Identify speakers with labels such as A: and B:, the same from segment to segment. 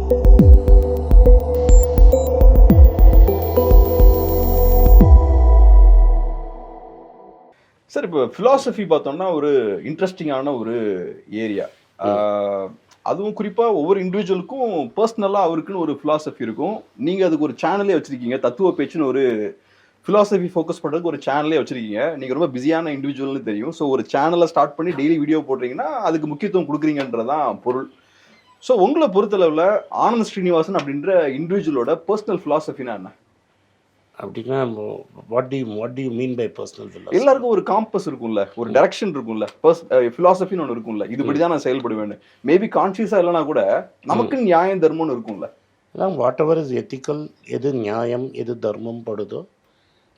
A: Sir, இப்போ philosophy பார்த்தோம்னா ஒரு இன்ட்ரெஸ்டிங்கான ஒரு ஏரியா. அதுவும் குறிப்பாக ஒவ்வொரு இண்டிவிஜுவலுக்கும் பர்சனலாக அவருக்குன்னு ஒரு ஃபிலாசபி இருக்கும். நீங்கள் அதுக்கு ஒரு சேனலே வச்சுருக்கீங்க. தத்துவ பேச்சுன்னு ஒரு ஃபிலாசபி ஃபோக்கஸ் பண்ணுறதுக்கு ஒரு சேனலே வச்சுருக்கீங்க. நீங்கள் ரொம்ப பிஸியான இண்டிவிஜுவல்னு தெரியும். ஸோ ஒரு சேனலை ஸ்டார்ட் பண்ணி டெய்லி வீடியோ போடுறீங்கன்னா அதுக்கு முக்கியத்துவம் கொடுக்குறீங்கன்றதான் பொருள். ஸோ உங்களை பொறுத்தளவில் ஆனந்த் ஸ்ரீனிவாசன் அப்படின்ற இண்டிவிஜுவலோட பர்சனல் ஃபிலாசபினா என்ன?
B: அப்படின்னா what do you mean by personal philosophy?
A: எல்லாருக்கும் ஒரு காம்பஸ் இருக்கும்ல, ஒரு டைரக்ஷன் இருக்கும்ல, ஃபிலாசபின்னு ஒன்று இருக்கும்ல, இதுபடி தான் நான் செயல்படுவேன்னு. மேபி கான்ஷியஸா இல்லைனா கூட நமக்கு நியாயம் தர்மம்னு இருக்கும்ல.
B: அதான் வாட் எவர் இஸ் எத்திக்கல், எது நியாயம் எது தர்மம் படுதோ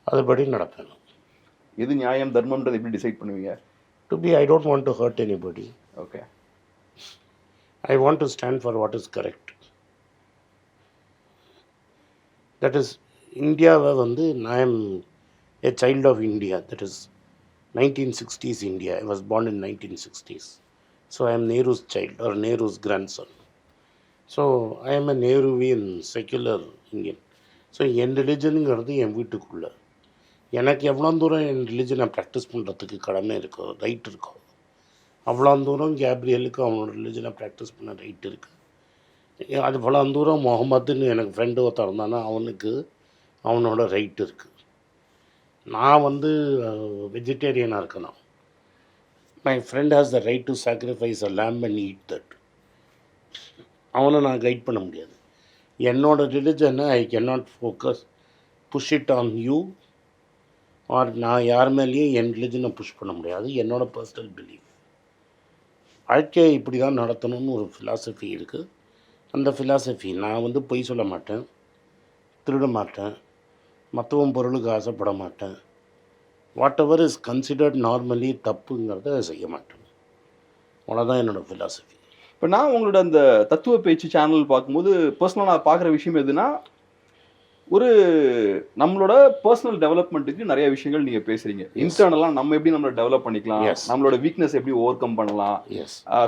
B: அதுபடி நடக்கணும்.
A: எது நியாயம் தர்மம்ன்றது எப்படி டிசைட் பண்ணுவீங்க?
B: To be I don't want to hurt anybody.
A: Okay.
B: I want to stand for what is correct. That is இந்தியாவை வந்து I am a child of India, that is 1960s India. I was born in 1960s. So I am Nehru's child or Nehru's grandson. So I am a Nehruvian secular Indian. So என் ரிலிஜனுங்கிறது என் வீட்டுக்குள்ளே எனக்கு எவ்வளோ தூரம் என் ரிலிஜனை practice பண்ணுறதுக்கு கடமை இருக்கோ, ரைட் இருக்கோ, அவ்வளோ தூரம் கேப்ரியலுக்கு அவனோட ரிலிஜனை ப்ராக்டிஸ் பண்ண ரைட் இருக்குது. அது அவ்வளோ தூரம் முகமதுன்னு எனக்கு ஃப்ரெண்டு ஒருத்தர் இருந்தானா அவனுக்கு அவனோட ரைட் இருக்குது. நான் வந்து வெஜிடேரியனாக இருக்கணும். My friend has the right to sacrifice a lamb and eat that. அவனை நான் கைட் பண்ண முடியாது. என்னோட ரிலிஜனை I can not focus push it on you or நான் யார் மேலேயும் என் ரிலிஜனை புஷ் பண்ண முடியாது. என்னோட பர்சனல் பிலீஃப். வாழ்க்கையை இப்படி தான் நடத்தணும்னு ஒரு ஃபிலாசபி இருக்குது. அந்த ஃபிலாசபி நான் வந்து பொய் சொல்ல மாட்டேன், திருட மாட்டேன், மற்றவன் பொருளுக்கு ஆசைப்பட மாட்டேன். Whatever is considered normally தப்புங்கிறத செய்ய மாட்டேன். அவ்வளோதான் என்னோடய ஃபிலாசபி.
A: இப்போ நான் உங்களோட அந்த தத்துவ பேச்சு சேனல் பார்க்கும்போது பர்சனலாக நான் பார்க்குற விஷயம் எதுனா, ஒரு நம்மளோட பர்சனல் டெவலப்மெண்ட்டுக்கு நிறைய விஷயங்கள் நீங்கள் பேசுகிறீங்க. இன்டர்னலாக நம்ம எப்படி நம்மளை டெவலப் பண்ணிக்கலாம், நம்மளோட வீக்னஸ் எப்படி ஓவர் கம் பண்ணலாம்,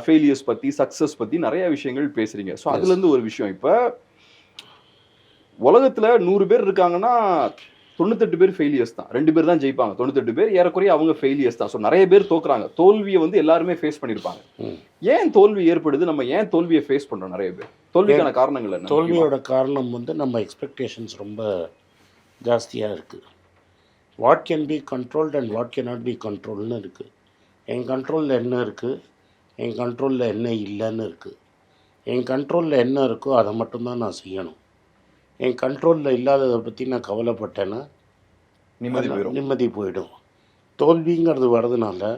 A: ஃபெயிலியர்ஸ் பற்றி, சக்ஸஸ் பற்றி நிறைய விஷயங்கள் பேசுகிறீங்க. ஸோ அதுலேருந்து ஒரு விஷயம், இப்போ உலகத்தில் 100 பேர் இருக்காங்கன்னா 98 பேர் ஃபெயிலியர்ஸ் தான். 2 பேர் தான் ஜெயிப்பாங்க. 98 பேர் ஏறக்குறைய அவங்க ஃபெயிலியர்ஸ் தான். ஸோ நிறைய பேர் தோக்குறாங்க. தோல்வியை வந்து எல்லாருமே ஃபேஸ் பண்ணியிருப்பாங்க. ஏன் தோல்வி ஏற்படுது? நம்ம ஏன் தோல்வியை ஃபேஸ் பண்ணுறோம்? நிறைய பேர் தோல்விக்கான காரணங்கள் என்ன?
B: தோல்வியோட காரணம் வந்து நம்ம எக்ஸ்பெக்டேஷன்ஸ் ரொம்ப ஜாஸ்தியாக இருக்குது. What can be controlled and what can not be கண்ட்ரோல்னு இருக்குது. என் கண்ட்ரோலில் என்ன இருக்குது, என் கண்ட்ரோலில் என்ன இல்லைன்னு இருக்குது. என் கண்ட்ரோலில் என்ன இருக்கோ அதை மட்டும்தான் நான் செய்யணும். என் கண்ட்ரோலில் இல்லாததை பற்றி நான் கவலைப்பட்டேன்னா நிம்மதி போயிடும். தோல்விங்கிறது வர்றதுனால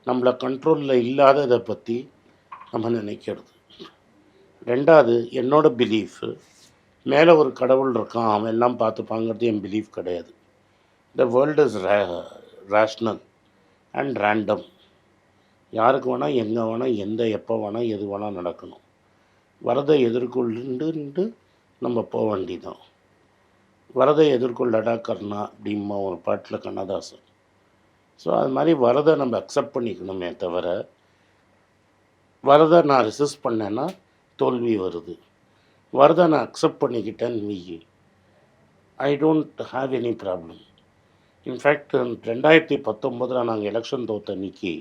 B: நம்மளை கண்ட்ரோலில் இல்லாததை பற்றி நம்ம நினைக்கிறது. ரெண்டாவது, என்னோடய பிலீஃபு மேலே ஒரு கடவுள் இருக்கான், அவன் எல்லாம் பார்த்துப்பாங்கிறது என் பிலீஃப் கிடையாது. The world is rational and random. யாருக்கு வேணால், எங்கே வேணால், எப்போ வேணால், எது வேணால் நடக்கணும். வரதை எதிர்கொண்டு நம்ம போக வேண்டிதான். வரதை எதிர்கொள்ளடா கர்ணா அப்படிமா ஒரு பாட்டில் கண்ணதாசன். ஸோ அது மாதிரி வரதை நம்ம அக்செப்ட் பண்ணிக்கணுமே தவிர, வரதை நான் ரெசிஸ்ட் பண்ணேன்னா தோல்வி வருது. வரதை நான் அக்செப்ட் பண்ணிக்கிட்டேன்னு I don't have any problem. In fact 2019 நாங்கள் எலெக்ஷன் தோற்ற அன்றைக்கி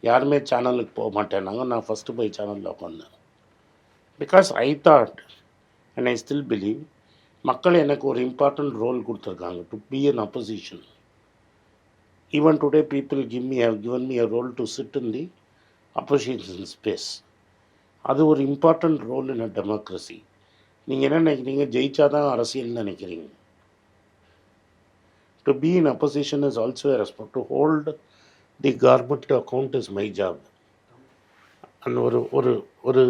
B: யாருமே சேனலுக்கு போக மாட்டேன்னாங்க. நான் ஃபஸ்ட்டு போய் சேனலில் உட்காந்தேன். Because I thought and I still believe மக்கள் எனக்கு ஒரு இம்பார்ட்டன்ட் ரோல் கொடுத்துருக்காங்க to be an opposition. Even today people have given me a role to sit in the opposition space. அது ஒரு important role in a democracy. நீங்கள் என்ன நினைக்கிறீங்க, ஜெயிச்சா தான் அரசியல்னு நினைக்கிறீங்க? To be in opposition is also a respect. To hold the government account is my job. அந்த ஒரு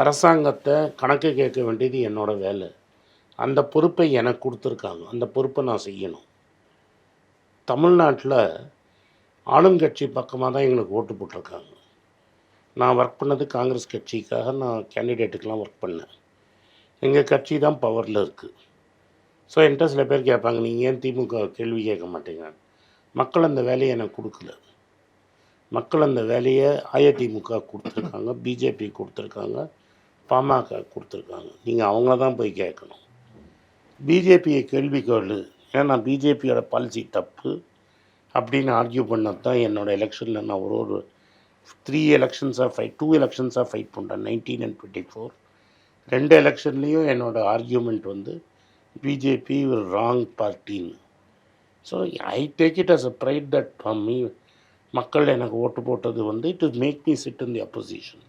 B: அரசாங்கத்தை கணக்கு கேட்க வேண்டியது என்னோடய வேலை. அந்த பொறுப்பை எனக்கு கொடுத்துருக்காங்க. அந்த பொறுப்பை நான் செய்யணும். தமிழ்நாட்டில் ஆளுங்கட்சி பக்கமாக தான் எங்களுக்கு ஓட்டு போட்டிருக்காங்க. நான் ஒர்க் பண்ணது காங்கிரஸ் கட்சிக்காக. நான் கேண்டிடேட்டுக்கெலாம் ஒர்க் பண்ணேன். எங்கள் கட்சி தான் பவரில் இருக்குது. ஸோ என்கிட்ட சில பேர் கேட்பாங்க, நீங்கள் ஏன் திமுக கேள்வி கேட்க மாட்டீங்க? மக்கள் அந்த வேலையை எனக்கு கொடுக்கல. மக்கள் அந்த வேலையை அதிமுக கொடுத்துருக்காங்க, பிஜேபி கொடுத்துருக்காங்க, பாமக கொடுத்துருக்காங்க. நீங்கள் அவங்கள தான் போய் கேட்கணும். பிஜேபியை கேள்வி கேளு, ஏன்னா பிஜேபியோட பாலிசி தப்பு அப்படின்னு ஆர்கியூ பண்ணது தான் என்னோடய எலெக்ஷனில் நான் ஒரு 2 எலெக்ஷன்ஸாக ஃபைட் பண்ணுறேன், 19 and 24. 2 எலெக்ஷன்லேயும் என்னோடய ஆர்கியூமெண்ட் வந்து பிஜேபி ஒரு ராங் பார்ட்டின்னு. So I take it as a pride that from me. மக்கள் எனக்கு ஓட்டு போட்டது வந்து it is make me sit in the opposition.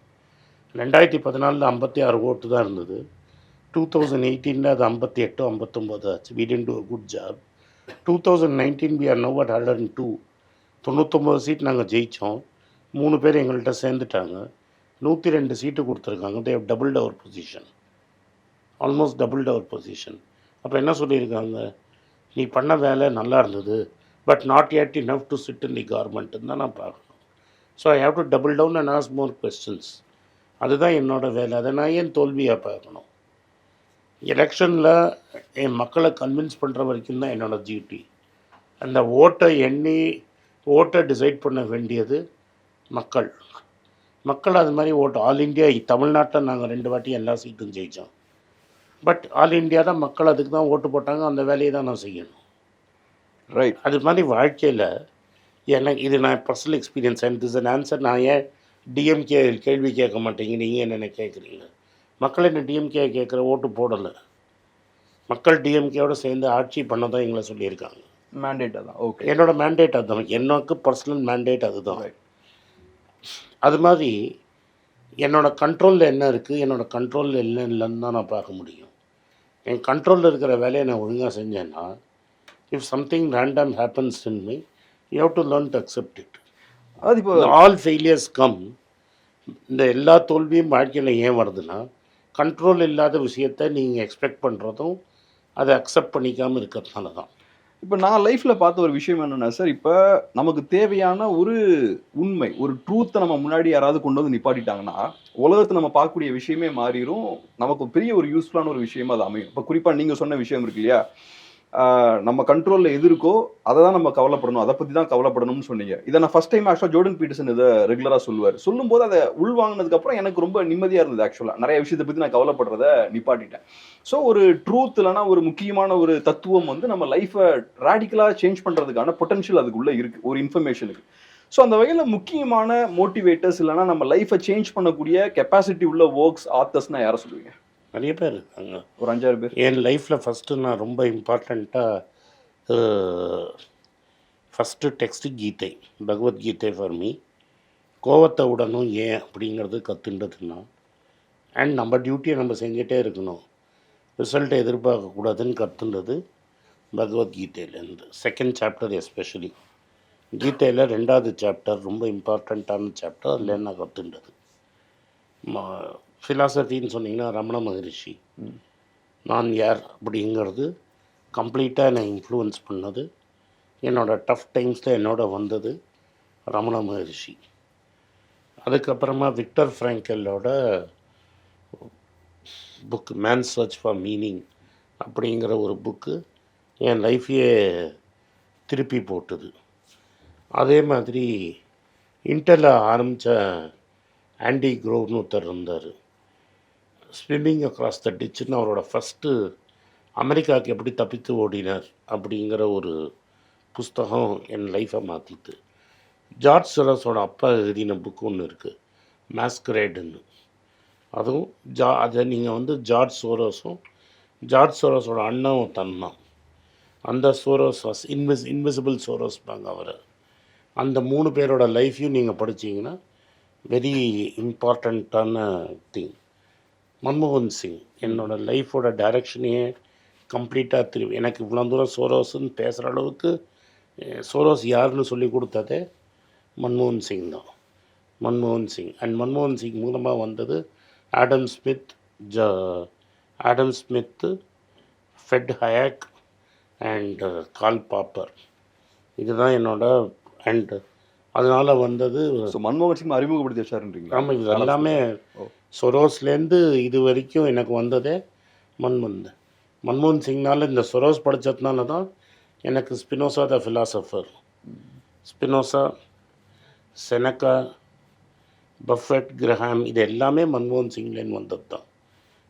B: 2014 56 ஓட்டு தான் இருந்தது. 2018 அது 58 59 ஆச்சு. We didn't do a good job. 2019 we are now at 102. 99 seat நாங்கள் ஜெயித்தோம். 3 பேர் எங்கள்கிட்ட சேர்ந்துட்டாங்க. 102 சீட்டு கொடுத்துருக்காங்க. They have doubled our position, almost doubled our position. அப்போ என்ன சொல்லியிருக்காங்க, நீ பண்ண வேலை நல்லா இருந்தது, but not yet enough to sit in the கவர்மெண்ட்டுன்னு தான் நான் பார்க்கணும். So I have to double down and ask more questions. அதுதான் என்னோடய வேலை. அதை நான் ஏன் தோல்வியாக பார்க்கணும்? எலெக்ஷனில் என் மக்களை கன்வின்ஸ் பண்ணுற வரைக்கும் தான் என்னோடய டியூட்டி. அந்த ஓட்டை எண்ணி ஓட்டை டிசைட் பண்ண வேண்டியது மக்கள். மக்கள் அது மாதிரி ஓட்டு ஆல் இண்டியா தமிழ்நாட்டில் நாங்கள் 2 வாட்டி எல்லா சீட்டும் ஜெயித்தோம். பட் ஆல் இண்டியா தான் மக்கள் அதுக்கு தான் ஓட்டு போட்டாங்க. அந்த வேலையை தான் நான் செய்யணும்.
A: ரைட்.
B: அது மாதிரி வாழ்க்கையில் எனக்கு இது நான் personal experience and this an answer. நான் ஏன் டிஎம்கே கேள்வி கேட்க மாட்டேங்க, நீங்கள் என்ன கேட்குறீங்க? மக்கள் என்ன டிஎம்கே கேட்குற ஓட்டு போடலை. மக்கள் டிஎம்கேயோட சேர்ந்து ஆட்சி பண்ண தான் எங்களை சொல்லியிருக்காங்க.
A: மேண்டேட் அதான். ஓகே.
B: என்னோடய மேண்டேட் அதுதான். எனக்கு பர்சனல் மேண்டேட் அதுதான். அது மாதிரி என்னோடய கண்ட்ரோலில் என்ன இருக்குது, என்னோடய கண்ட்ரோலில் என்ன இல்லைன்னு தான் நான் பார்க்க முடியும். என் கண்ட்ரோலில் இருக்கிற வேலையை நான் ஒழுங்காக செஞ்சேன்னா, if something random happens in me, you have to learn to accept it.
A: அது இப்போ
B: ஆல் ஃபெயிலியர்ஸ் கம். இந்த எல்லா தோல்வியும் வாழ்க்கையில் ஏன் வருதுன்னா, கண்ட்ரோல் இல்லாத விஷயத்தை நீங்கள் எக்ஸ்பெக்ட் பண்ணுறதும் அதை அக்செப்ட் பண்ணிக்காமல் இருக்கிறதுனால தான்.
A: இப்போ நான் லைஃப்பில் பார்த்த ஒரு விஷயம் என்னென்னா சார், இப்போ நமக்கு தேவையான ஒரு உண்மை, ஒரு ட்ரூத்தை நம்ம முன்னாடி யாராவது கொண்டு வந்து நிப்பாட்டிட்டாங்கன்னா, உலகத்தை நம்ம பார்க்கக்கூடிய விஷயமே மாறிடும். நமக்கு பெரிய ஒரு யூஸ்ஃபுல்லான ஒரு விஷயமா அது அமையும். இப்போ குறிப்பாக நீங்கள் சொன்ன விஷயம் இருக்கு இல்லையா, நம்ம கண்ட்ரோலில் எது இருக்கோ அதை தான் நம்ம கவலைப்படணும், அதை பற்றி தான் கவலைப்படணும்னு சொன்னீங்க. இதை நான் ஃபஸ்ட் டைம் ஆக்சுவலாக ஜோர்டன் பீட்டர்சன் இதை ரெகுலராக சொல்லுவார். சொல்லும்போது அதை உள்வாங்கினதுக்கப்புறம் எனக்கு ரொம்ப நிம்மதியாக இருந்தது. ஆக்சுவலாக நிறைய விஷயத்தை பற்றி நான் கவலைப்படுறத நிப்பாட்டிட்டேன். ஸோ ஒரு ட்ரூத் இல்லைனா ஒரு முக்கியமான ஒரு தத்துவம் வந்து நம்ம லைஃப்பை ரேடிக்கலாக சேஞ்ச் பண்ணுறதுக்கான பொட்டன்ஷியல் அதுக்குள்ளே இருக்குது, ஒரு இன்ஃபர்மேஷனுக்கு. ஸோ அந்த வகையில் முக்கியமான மோட்டிவேட்டர்ஸ் இல்லைனா நம்ம லைஃப்பை சேஞ்ச் பண்ணக்கூடிய கெப்பாசிட்டி உள்ள ஒர்க்ஸ் ஆத்தர்ஸ்னால் யாரை சொல்லுவீங்க?
B: நிறைய பேர் இருக்காங்க,
A: ஒரு 5-6 பேர்.
B: என் லைஃப்பில் ஃபஸ்ட்டு நான் ரொம்ப இம்பார்ட்டண்ட்டாக first text Gita, Bhagavad Gita for me. கோவத்தை உடனும் ஏன் அப்படிங்கிறது கற்றுன்றதுன்னா, அண்ட் நம்ம டியூட்டியை நம்ம செஞ்சிட்டே இருக்கணும், ரிசல்ட்டை எதிர்பார்க்கக்கூடாதுன்னு கற்றுன்றது பகவத்கீதையிலேருந்து. செகண்ட் சாப்டர் எஸ்பெஷலி கீதையில் 2வது சாப்டர் ரொம்ப இம்பார்ட்டண்ட்டான சாப்டர். அதில் நான் கற்றுன்றது ஃபிலாசபின்னு சொன்னிங்கன்னா ரமண மகரிஷி நான் யார் அப்படிங்கிறது கம்ப்ளீட்டாக என்னை இன்ஃப்ளூயன்ஸ் பண்ணது. என்னோடய டஃப் டைம்ஸில் என்னோட வந்தது ரமண மகரிஷி. அதுக்கப்புறமா விக்டர் ஃப்ராங்கலோட book man search for meaning அப்படிங்கிற ஒரு புக்கு என் லைஃப்பையே திருப்பி போட்டுது. அதே மாதிரி இன்டரில் ஆரம்பித்த ஆண்டி க்ரோவ்னு ஒருத்தர் இருந்தார். ஸ்விம்மிங் அக்ராஸ் த டிச்சுன்னு அவரோட ஃபஸ்ட்டு அமெரிக்காவுக்கு எப்படி தப்பித்து ஓடினார் அப்படிங்கிற ஒரு புஸ்தகம் என் லைஃப்பை மாற்றிட்டு. ஜார்ஜ் சோரோஸோட அப்பா எழுதின புக்கு ஒன்று இருக்குது, மேஸ்கரேடுன்னு. அதுவும் அதை நீங்கள் வந்து ஜார்ஜ் சோரோஸோட அண்ணன் தந்தான். அந்த சோரோஸ் இன்விசிபிள் சோரோஸ் பாங்க அவர். அந்த 3 பேரோட லைஃப்பையும் நீங்கள் படித்தீங்கன்னா வெரி இம்பார்ட்டண்ட்டான திங். மன்மோகன் சிங் என்னோடய லைஃபோட டைரக்ஷனையே கம்ப்ளீட்டாக எனக்கு இவ்வளோ தூரம் சோரோஸ்ன்னு பேசுகிற அளவுக்கு சோரோஸ் யாருன்னு சொல்லி கொடுத்ததே மன்மோகன் சிங் தான். மன்மோகன் சிங் அண்ட் மன்மோகன் சிங் மூலமாக வந்தது Adam Smith, Fred Hayek and Karl Popper. இதுதான் என்னோட அண்ட் அதனால் வந்தது.
A: ஸோ மன்மோகன் சிங் அறிமுகப்படுத்தி வச்சாருன்றீங்க?
B: ஆமாம், இது எல்லாமே சொரோஸ்லேருந்து இது வரைக்கும் எனக்கு வந்ததே மன்மோகன் சிங்னால். இந்த சொரோஸ் படித்ததுனால தான் எனக்கு ஸ்பினோசா த ஃபிலாசபர், ஸ்பினோசா, செனக்கா, பஃபெட், கிரஹாம் இது எல்லாமே மன்மோகன் சிங்லேருந்து வந்தது தான்.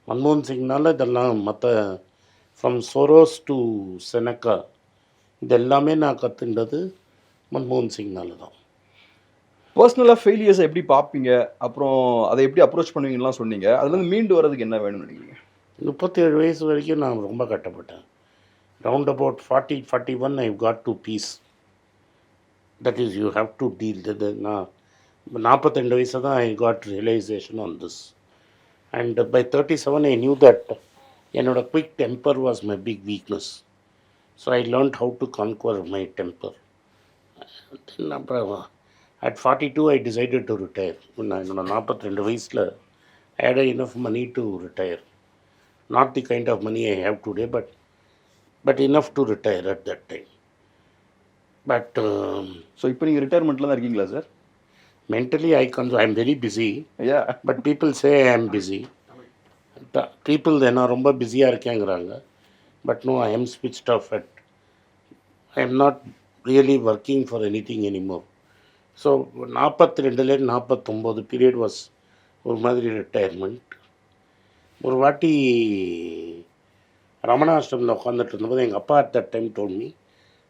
B: மன்மோகன் சிங்னால இதெல்லாம் மற்ற ஃப்ரம் சோரோஸ் டு செனக்கா இது எல்லாமே நான் கற்றுண்டது மன்மோகன் சிங்னால தான்.
A: பர்சனலாக ஃபெயிலியர்ஸை எப்படி பார்ப்பீங்க, அப்புறம் அதை எப்படி அப்ரோச் பண்ணுவீங்கலாம் சொன்னீங்க. அதுலேருந்து மீண்டு வர்றதுக்கு என்ன வேணும்னு நினைக்கிறீங்க?
B: 37 வயசு வரைக்கும் நான் ரொம்ப கட்டப்பட்டேன். Round about 40-41 I got to peace. That is you have to deal இது. நான் 42 வயசு தான் I got realisation on this. And by 37 I knew that என்னோட quick temper was my big weakness. So I learned how to conquer my temper. அப்புறம் at 42 I decided to retire. நான் என்னோட 42 வயசில் I had enough money to retire. Not the kind of money I have today, but enough to retire at that time. But
A: so இப்போ நீங்கள் ரிட்டையர்மெண்ட்டில் தான் இருக்கீங்களா sir?
B: mentally I am very busy,
A: yeah.
B: but people say I am busy. People நான் ரொம்ப பிஸியாக இருக்கேங்கிறாங்க. But no, I am switched off at. I am not really working for anything anymore. So 42லேருந்து 49 period was ஒரு மாதிரி retirement. ஒரு வாட்டி ரமணாசிரமில் உட்காந்துட்டு இருந்தபோது எங்கள் அப்பா at that time told me,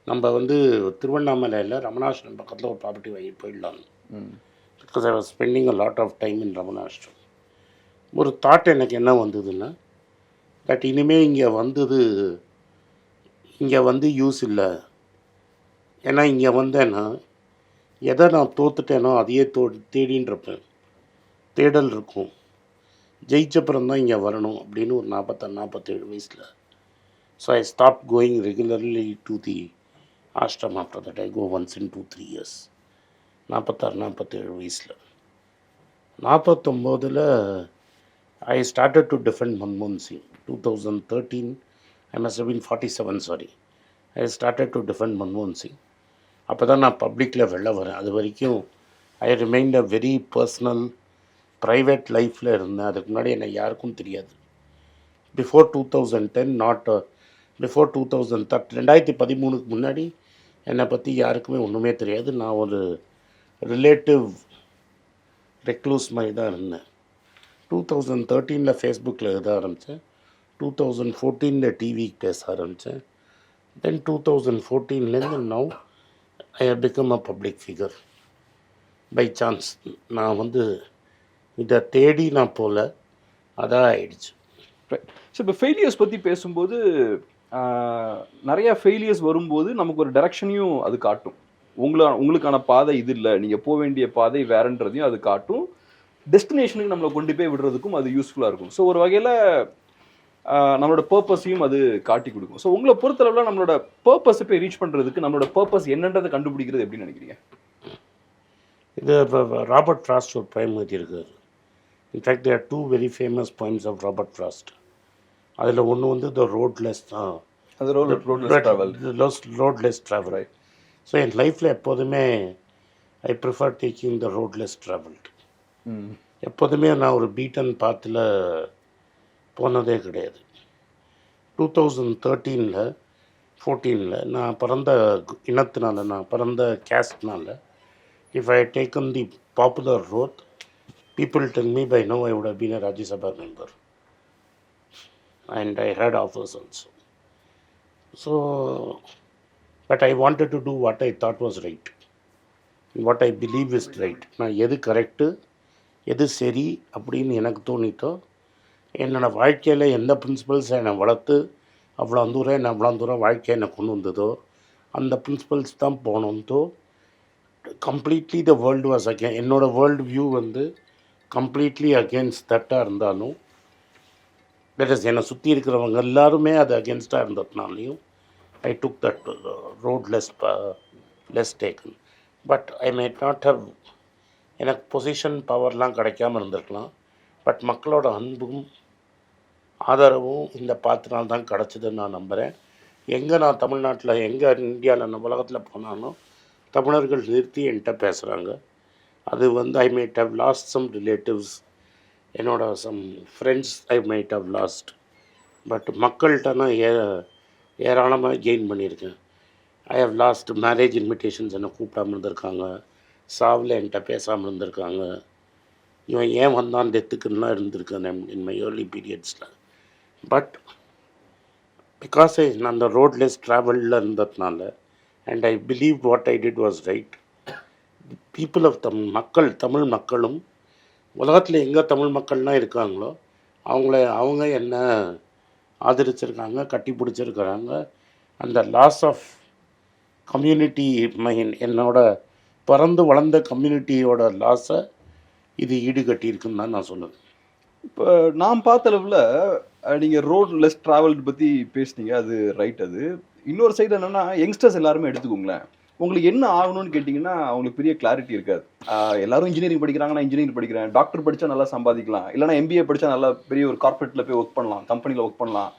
B: நம்ம வந்து திருவண்ணாமலையில் ரமணாசிரம் பக்கத்தில் ஒரு ப்ராப்பர்ட்டி வாங்கி போயிடலாம். Because I was spending a lot of time in Ramanashram. ஒரு தாட் எனக்கு என்ன வந்ததுன்னா, பட் இனிமேல் இங்கே வந்து யூஸ் இல்லை. ஏன்னா இங்கே வந்தேன்னா எதை நான் தோத்துட்டேனோ அதையே தேடின்னு இருப்பேன். தேடல் இருக்கும். ஜெயிச்சப்புறம் தான் இங்கே வரணும் அப்படின்னு ஒரு 46-47 வயசில். So I stop going regularly to the ashram. After that I go once in 2-3 years. 46-47 வயசில். 49 ஐ ஸ்டார்டட் டு டிஃபெண்ட் மன்மோகன் Singh. 2013 I must have been 47, sorry. I started to defend மன்மோகன் சிங். அப்போ தான் நான் பப்ளிக்கில் வெளில வரேன். அது வரைக்கும் I remained a very personal private லைஃப்பில் இருந்தேன். அதுக்கு முன்னாடி என்னை யாருக்கும் தெரியாது. பிஃபோர் 2010, நாட் பிஃபோர் 2013 முன்னாடி என்னை பற்றி யாருக்குமே ஒன்றுமே தெரியாது. நான் ஒரு ரிலேட்டிவ் ரெக்ளூஸ் மாதிரி தான் இருந்தேன். 2013 ஃபேஸ்புக்கில் எழுத ஆரம்பித்தேன். 2014 டிவிக்கு பேச ஆரம்பித்தேன். Then 2014 now I have become a public figure by chance. நான் வந்து இதை தேடி நான் போகல, அதான் ஆயிடுச்சு.
A: ஸோ இப்போ ஃபெயிலியர்ஸ் பற்றி பேசும்போது நிறையா ஃபெயிலியர்ஸ் வரும்போது நமக்கு ஒரு டைரக்ஷனையும் அது காட்டும். உங்களுக்கான பாதை இது இல்லை, நீங்கள் போக வேண்டிய பாதை வேறன்றதையும் அது காட்டும். டெஸ்டினேஷனுக்கு நம்மளை கொண்டு போய் விடுறதுக்கும் அது யூஸ்ஃபுல்லாக இருக்கும். ஸோ ஒரு வகையில் நம்மளோட பர்பஸையும் அது காட்டி கொடுக்கும். ஸோ உங்களை பொறுத்தளவில் நம்மளோட பர்பஸை போய் ரீச் பண்ணுறதுக்கு நம்மளோட பர்பஸ் என்னன்றதை கண்டுபிடிக்கிறது எப்படின்னு நினைக்கிறீங்க?
B: இது ராபர்ட் ஃப்ராஸ்ட் ஒரு poem எழுதியிருக்காரு. In fact there are 2 very famous poems of Robert Frost. அதில் ஒன்று வந்து த ரோட்லெஸ் தான்.
A: அது
B: ரோட்லெஸ் ட்ராவல். ஸோ என் லைஃப்பில் எப்போதுமே I prefer taking the road less travelled. எப்போதுமே நான் ஒரு பீட்டன் பாத்தில் போனதே கிடையாது. 2013-14 நான் பிறந்த இனத்தினால, நான் பிறந்த கேஸ்ட்னால, if I taken the popular road, people tell me by now I would have been a Rajya Sabha member. And I had offers also. So, but I wanted to do what I thought was right. What I believe is right. நான் எது correct, எது சரி அப்படின்னு எனக்கு தோணித்தோ, என்னோடய வாழ்க்கையில் எந்த principles என்னை வளர்த்து அவ்வளோ தூரம் வாழ்க்கையை என்னை கொண்டு வந்ததோ அந்த பிரின்சிபல்ஸ் தான் போனோந்தோ. Completely the world was again, என்னோடய வேர்ல்டு வியூ வந்து கம்ப்ளீட்லி அகேன்ஸ்ட் தட்டாக இருந்தாலும், தட் இஸ் என்னை சுற்றி இருக்கிறவங்க எல்லாருமே அது அகேன்ஸ்டாக இருந்ததுனாலையும் I took that road less taken. But I may not have, எனக்கு பொசிஷன் பவர்லாம் கிடைக்காமல் இருந்திருக்கலாம். பட் மக்களோட அன்பும் ஆதரவும் இந்த பாத்தினால் தான் கிடச்சிதுன்னு நான் நம்புகிறேன். எங்கே நான் தமிழ்நாட்டில், எங்கே இந்தியாவில், நம்ம உலகத்தில் போனாலும் தமிழர்கள் நிறுத்தி என்கிட்ட பேசுகிறாங்க. அது வந்து I might have lost some relatives, என்னோட some friends I might have lost. But மக்கள்கிட்ட நான் ஏராளமாக கெயின் பண்ணியிருக்கேன். I have lost marriage invitations, என்னை கூப்பிடாமல் இருந்திருக்காங்க. சாவில் என்கிட்ட பேசாமல் இருந்திருக்காங்க. இவன் ஏன் வந்தான் டெத்துக்குன்னா இருந்திருக்கேன் இன் மை ஏர்லி பீரியட்ஸில். பட் பிகாஸ் நான் அந்த ரோட்லெஸ் ட்ராவலில் இருந்ததுனால and I believe what I did was right. People of Tamil மக்களும் உலகத்தில் எங்கே தமிழ் மக்கள்லாம் இருக்காங்களோ அவங்க என்ன ஆதரிச்சிருக்காங்க, கட்டி பிடிச்சிருக்கிறாங்க. அந்த லாஸ் ஆஃப் கம்யூனிட்டி என்னோட பிறந்து வளர்ந்த கம்யூனிட்டியோட லாஸை இது ஈடுகட்டியிருக்குன்னு தான் நான் சொல்லுவேன்.
A: இப்போ நான் பார்த்த அளவில் நீங்கள் ரோட் லெஸ் ட்ராவல் பற்றி பேசுனீங்க, அது ரைட். அது இன்னொரு சைடு என்னென்னா யங்ஸ்டர்ஸ் எல்லாருமே எடுத்துக்கோங்களேன், உங்களுக்கு என்ன ஆகணும்னு கேட்டிங்கன்னா அவங்களுக்கு பெரிய கிளாரிட்டி இருக்காது. எல்லாரும் இன்ஜினியரிங் படிக்கிறாங்க, நான் இன்ஜினியரிங் படிக்கிறேன், டாக்டர் படித்தா நல்லா சம்பாதிக்கலாம், இல்லைனா எம்பிஏ படித்தா நல்லா பெரிய ஒரு கார்பரேட்டில் போய் ஒர்க் பண்ணலாம், கம்பெனியில் ஒர்க் பண்ணலாம்.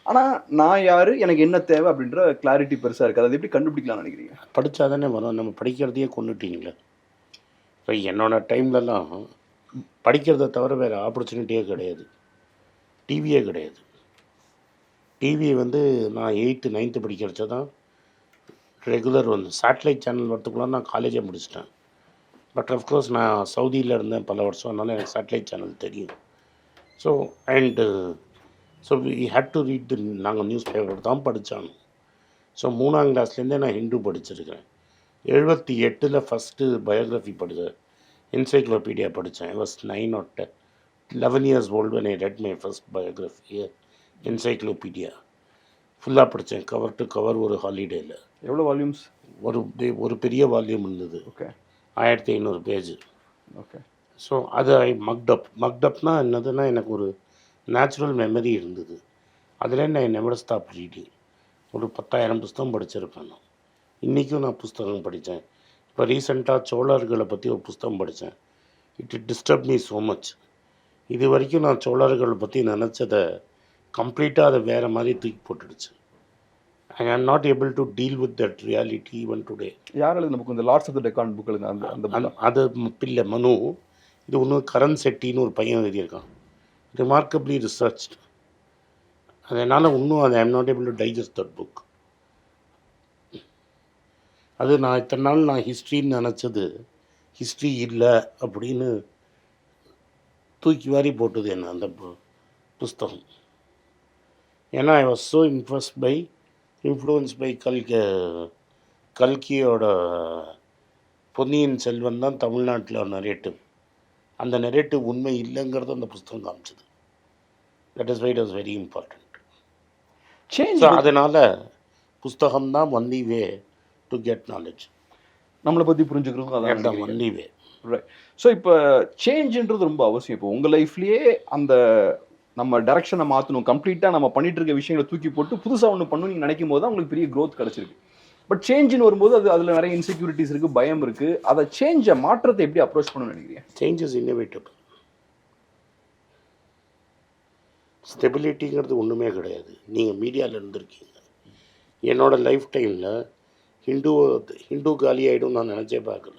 A: ஆனால் நான் யார், எனக்கு என்ன தேவை அப்படின்ற கிளாரிட்டி பெருசாக இருக்காது. அது எப்படி கண்டுபிடிக்கலாம்னு நினைக்கிறீங்க?
B: படித்தா தானே வரும். நம்ம படிக்கிறதையே கொண்டுட்டிங்களே. இப்போ என்னோடய டைம்லலாம் படிக்கிறத தவிர வேறு ஆப்பர்ச்சுனிட்டியே கிடையாது, டிவியே கிடையாது. டிவி வந்து நான் 8th 9th படிக்கிறச்ச தான் ரெகுலர் வந்து சேட்டலைட் சேனல் வரத்துக்குள்ள நான் காலேஜே முடிச்சிட்டேன். பட் அஃப்கோர்ஸ் நான் சவுதியில் இருந்தேன் பல வருஷம், அதனால் எனக்கு சேட்டலைட் சேனல் தெரியும். So we had to read நாங்கள் நியூஸ் பேப்பர் தான் படித்தாங்க. ஸோ 3ஆம் கிளாஸ்லேருந்தே நான் ஹிந்து படிச்சிருக்கிறேன். 78ல் ஃபஸ்ட்டு பயோகிராஃபி படித்தேன், என்சைக்ளோபீடியா படித்தேன். I was 9 or 11 years old when I read my first biography, encyclopedia. ஃபுல்லாக படித்தேன், கவர் டு கவர், ஒரு ஹாலிடேயில்.
A: எவ்வளோ வால்யூம்ஸ்?
B: ஒரு பெரிய வால்யூம் இருந்தது.
A: ஓகே.
B: 1500 பேஜ்.
A: ஓகே.
B: ஸோ அது ஐ மக்டப்னா என்னதுன்னா, எனக்கு ஒரு நேச்சுரல் மெமரி இருந்தது. அதில் நான் நெவர் ஸ்டாப் ரீடிங். ஒரு 10,000 புஸ்தகம் படிச்சிருப்பேன் நான். இன்றைக்கும் நான் புஸ்தகம் படித்தேன். இப்போ ரீசெண்டாக சோழர்களை பற்றி ஒரு புஸ்தகம் படித்தேன். It disturb me so much. இது வரைக்கும் நான் சோழர்களை பற்றி நினச்சதை கம்ப்ளீட்டாக அதை வேறு மாதிரி தூக்கி போட்டுடுச்சு. I am not able to deal with that reality even today.
A: யார் எழுது நமக்கு இந்த lords of the Deccan book எழுது அந்த
B: அது பிள்ளை மனு. இது ஒன்று கரண் செட்டின்னு ஒரு பையன் எழுதியிருக்கான். Remarkably researched. அதனால் இன்னும் அதை I'm not able to digest that book. அது நான் இத்தனை நாள் நான் ஹிஸ்ட்ரின்னு நினச்சது ஹிஸ்ட்ரி இல்லை அப்படின்னு தூக்கி வாரி போட்டது என்ன அந்த புஸ்தகம். ஏன்னா I was so influence by கல்கியோட பொன்னியின் செல்வன் தான் தமிழ்நாட்டில் நரேட்டிவ். அந்த நரேட்டிவ் உண்மை இல்லைங்கிறது அந்த புஸ்தகம் காமிச்சது. That is why it was very important. Change. அதனால் புஸ்தகம் தான் only way to get knowledge.
A: நம்மளை பற்றி புரிஞ்சுக்கிறோம், அதான்
B: ஒன்லி வே.
A: ரைட். ஸோ இப்போ சேஞ்சுன்றது ரொம்ப அவசியம். இப்போ உங்கள் லைஃப்லேயே அந்த நம்ம டைரக்ஷனை மாற்றணும், கம்ப்ளீட்டாக நம்ம பண்ணிட்டு இருக்க விஷயங்களை தூக்கி போட்டு புதுசாக ஒன்று பண்ணணும் நீங்கள் நினைக்கும் போது தான் உங்களுக்கு பெரிய க்ரோத் கிடச்சிருக்கு. பட் சேஞ்சுன்னு வரும்போது அதில் நிறைய இன்செக்யூரிட்டிஸ் இருக்குது, பயம் இருக்குது. அதை மாற்றத்தை எப்படி அப்ரோச் பண்ணணும்னு நினைக்கிறீங்க?
B: Change is இன்னோவேட்டபிள். ஸ்டெபிலிட்டிங்கிறது ஒன்றுமே கிடையாது. நீங்கள் மீடியாவில் இருந்திருக்கீங்க. என்னோடய லைஃப் டைமில் ஹிந்து காலி ஆகிடும் நான் நினச்சே பார்க்கல.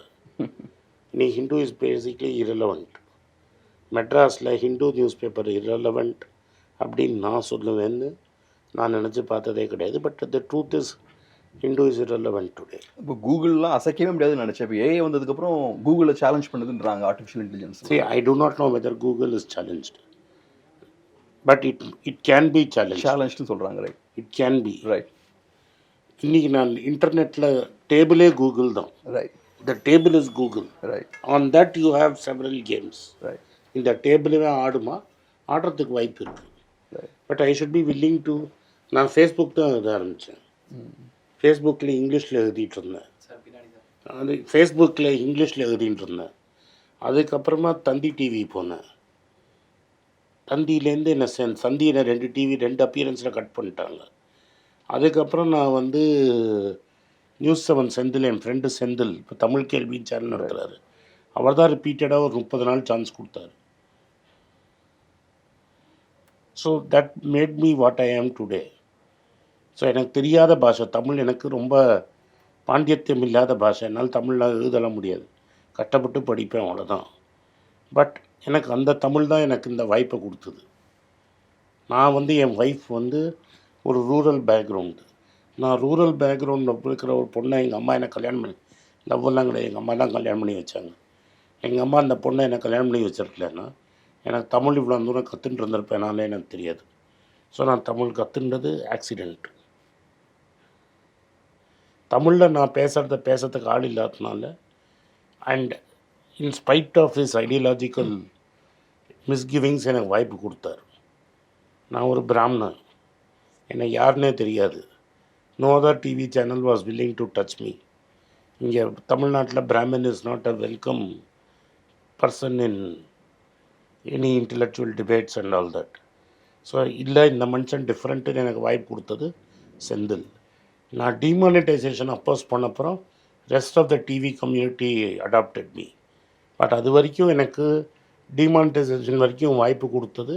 B: இன்னைக்கு ஹிந்து இஸ் பேசிக்லி இரலவெண்ட். மெட்ராஸில் ஹிந்து நியூஸ் பேப்பர் இரலவெண்ட் அப்படின்னு நான் சொல்லுவேன்னு நான் நினச்சி பார்த்ததே கிடையாது. But the truth is Hindu is irrelevant today.
A: இப்போ கூகுள்லாம் அசைக்கவே முடியாதுன்னு நினச்சேன். இப்போ ஏஐ வந்ததுக்கப்புறம் கூகுளில் சேலஞ்ச் பண்ணுதுன்றாங்க, artificial intelligence.
B: See, I do not know whether Google is challenged, but it can be challenged.
A: சேலஞ்ச்னு சொல்கிறாங்க. Right.
B: It can be.
A: Right.
B: இன்றைக்கி நான் இன்டர்நெட்டில் டேபிளே கூகுள் தான்.
A: Right.
B: The table is Google.
A: Right.
B: On that you have several games.
A: Right.
B: இந்த டேபிளவே ஆடுறதுக்கு வாய்ப்பு இருக்குது. But I should be willing to. நான் ஃபேஸ்புக் தான் எழுத ஆரம்பித்தேன். ஃபேஸ்புக்கில் இங்கிலீஷில் எழுதிட்டு இருந்தேன். அது ஃபேஸ்புக்கில் இங்கிலீஷில் எழுதிட்டு இருந்தேன். அதுக்கப்புறமா தந்தி டிவி போனேன். தந்தியிலேருந்து என்ன சந்தியில் 2 டிவி 2 அப்பியரன்ஸில் கட் பண்ணிட்டாங்க. அதுக்கப்புறம் நான் வந்து நியூஸ் 7 செந்தில், என் ஃப்ரெண்டு செந்தில் இப்போ தமிழ் கேள்வி சேனல் நடத்துகிறாரு. அவர் தான் ரிப்பீட்டடாக ஒரு 30 நாள் சான்ஸ் கொடுத்தாரு. So that made me what I ஆம் டுடே. ஸோ எனக்கு தெரியாத பாஷை தமிழ், எனக்கு ரொம்ப பாண்டியத்தியம் இல்லாத பாஷை. என்னால் தமிழில் எழுதலாம் முடியாது, கஷ்டப்பட்டு படிப்பேன், அவ்வளோதான். பட் எனக்கு அந்த தமிழ் தான் எனக்கு இந்த வாய்ப்பை கொடுத்தது. நான் வந்து என் ஒய்ஃப் வந்து ஒரு ரூரல் பேக்ரவுண்டு. நான் ரூரல் பேக்ரவுண்டில் இருக்கிற ஒரு பொண்ணை எங்கள் அம்மா எனக்கு கல்யாணம் பண்ணி, லவ்வெல்லாம் கிடையாது, எங்கள் அம்மா தான் கல்யாணம் பண்ணி வச்சாங்க. எங்கள் அம்மா அந்த பொண்ணை என்னை கல்யாணம் பண்ணி வச்சிருக்கலன்னா எனக்கு தமிழ் இவ்வளோ தூரம் கற்றுட்டு இருந்திருப்பேனாலே எனக்கு தெரியாது. ஸோ நான் தமிழ் கற்றுன்றது ஆக்சிடெண்ட். தமிழில் நான் பேசுறதுக்கு ஆள் இல்லாததுனால and in spite of his ideological misgivings எனக்கு வாய்ப்பு கொடுத்தாரு. நான் ஒரு பிராமணன், என்னை யாருன்னே தெரியாது. No other TV channel was willing to touch me. இங்கே தமிழ்நாட்டில் Brahmin is not a welcome person in any intellectual debates and all that. So இல்லை, இந்த மனுஷன் டிஃப்ரெண்ட்டுன்னு எனக்கு வாய்ப்பு கொடுத்தது செந்தில். நான் டிமானிட்டைசேஷன் அப்போஸ் பண்ணப்புறம் rest of the TV community adopted me. But அது வரைக்கும் எனக்கு டிமானிட்டைசேஷன் வரைக்கும் வாய்ப்பு கொடுத்தது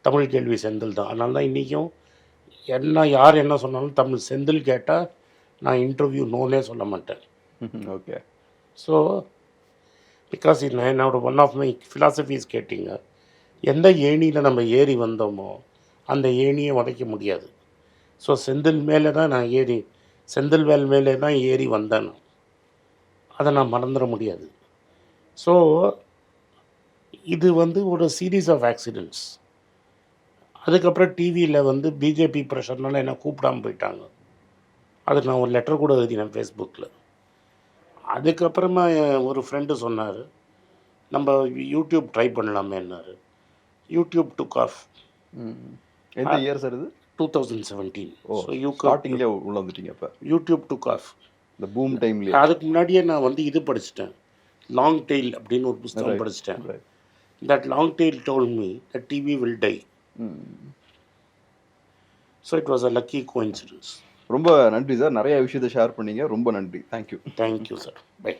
B: தமிழ் கேள்வி செந்தில் தான். அதனால தான் இன்றைக்கும் யார் என்ன சொன்னாலும் தமிழ் செந்தில் கேட்டால் நான் இன்டர்வியூ நோனே சொல்ல மாட்டேன்.
A: ஓகே.
B: ஸோ பிகாஸ் என்னோட ஒன் ஆஃப் மை ஃபிலாசபிஸ் கேட்டிங்க, எந்த ஏணியில் நம்ம ஏறி வந்தோமோ அந்த ஏணியை உடைக்க முடியாது. ஸோ செந்தில் மேலே தான் நான் செந்தில் மேலே தான் ஏறி வந்தேன். அதை நான் மறந்துட முடியாது. ஸோ இது ஒரு சீரீஸ் ஆஃப் ஆக்சிடெண்ட்ஸ். அதுக்கப்புறம் டிவியில் பிஜேபி ப்ரெஷர்னால என்னை கூப்பிடாமல் போயிட்டாங்க. அதுக்கு நான் ஒரு லெட்டர் கூட எழுதினேன் ஃபேஸ்புக்கில். அதுக்கப்புறமா ஒரு ஃப்ரெண்டு சொன்னார், நம்ம யூடியூப் ட்ரை பண்ணலாமேன்னாரு. YouTube took off.
A: எந்த இயர் சார் இது?
B: 2017.
A: ஸோ ஸ்டார்டிங்லேயே உள்ள வந்துட்டீங்க அப்போ?
B: YouTube took off.
A: இந்த பூம் டைம்லேயே.
B: அதுக்கு முன்னாடியே நான் இது படிச்சிட்டேன், லாங் டெயில் அப்படின்னு ஒரு புத்தகம் படிச்சிட்டேன். That long tail told me that TV will die. So it was a lucky coincidence.
A: ரொம்ப நன்றி சார், நிறைய விஷயத்தை ஷேர் பண்ணீங்க. ரொம்ப நன்றி. தேங்க்யூ.
B: Thank you sir. பை.